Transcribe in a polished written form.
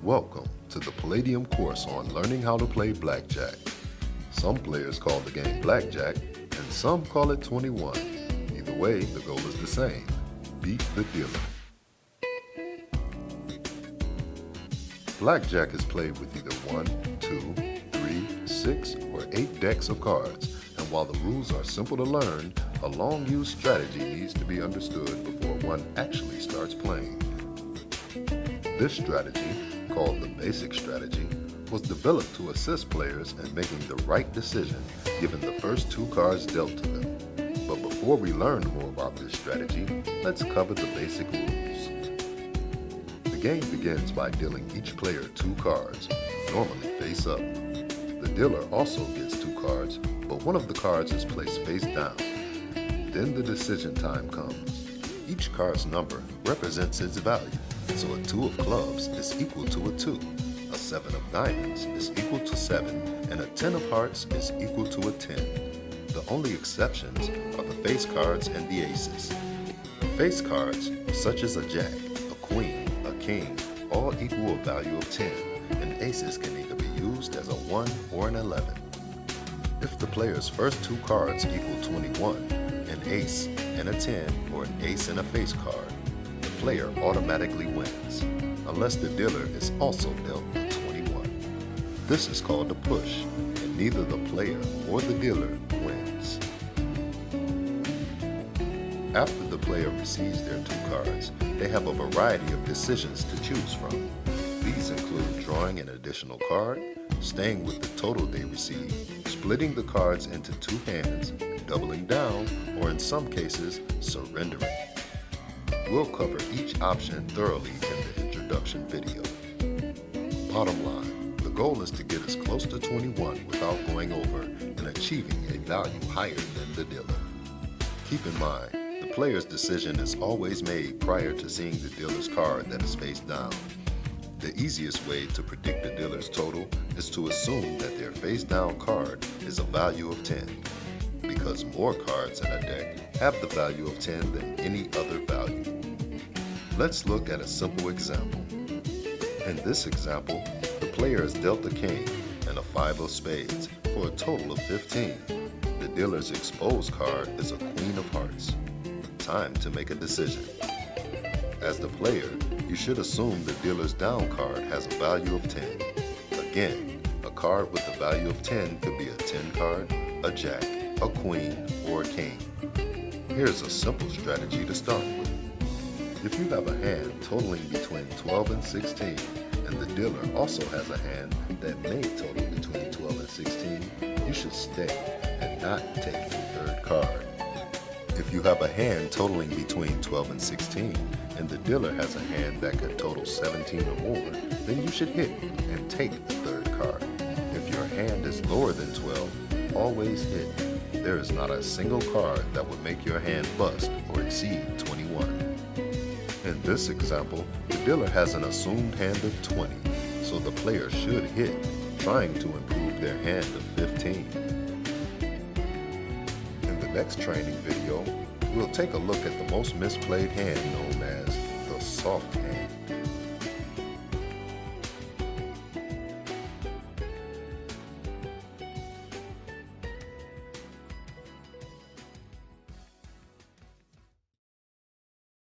Welcome to the Palladium course on learning how to play Blackjack. Some players call the game Blackjack and some call it 21. Either way, the goal is the same: beat the dealer. Blackjack is played with either 1, 2, 3, 6, or 8 decks of cards, and while the rules are simple to learn, a long-used strategy needs to be understood before one actually starts playing. This strategy, called the basic strategy, was developed to assist players in making the right decision given the first 2 cards dealt to them. But before we learn more about this strategy, let's cover the basic rules. The game begins by dealing each player 2 cards, normally face up. The dealer also gets 2 cards, but one of the cards is placed face down. Then the decision time comes. Each card's number represents its value, so a 2 of clubs is equal to a 2, a 7 of diamonds is equal to 7, and a 10 of hearts is equal to a 10. The only exceptions are the face cards and the aces. Face cards, such as a jack, a queen, a king, all equal a value of 10, and aces can either be used as a 1 or an 11. If the player's first 2 cards equal 21, an ace and a 10, or an ace and a face card, the player automatically wins, unless the dealer is also dealt a 21. This is called a push, and neither the player or the dealer wins. After the player receives their 2 cards, they have a variety of decisions to choose from. These include drawing an additional card, staying with the total they receive, splitting the cards into 2 hands, doubling down, or in some cases, surrendering. We'll cover each option thoroughly in the introduction video. Bottom line, the goal is to get as close to 21 without going over and achieving a value higher than the dealer. Keep in mind, the player's decision is always made prior to seeing the dealer's card that is face down. The easiest way to predict the dealer's total is to assume that their face down card is a value of 10, because more cards in a deck have the value of 10 than any other value. Let's look at a simple example. In this example, the player is dealt a king and a 5 of spades for a total of 15. The dealer's exposed card is a queen of hearts. Time to make a decision. As the player, you should assume the dealer's down card has a value of 10. Again, a card with a value of 10 could be a 10 card, a jack, a queen, or a king. Here's a simple strategy to start with. If you have a hand totaling between 12 and 16, and the dealer also has a hand that may total between 12 and 16, you should stay and not take a 3rd card. If you have a hand totaling between 12 and 16, and the dealer has a hand that could total 17 or more, then you should hit and take the 3rd card. If your hand is lower than 12, always hit. There is not a single card that would make your hand bust or exceed 21. In this example, the dealer has an assumed hand of 20, so the player should hit, trying to improve their hand of 15. In the next training video, we'll take a look at the most misplayed hand known as the soft hand.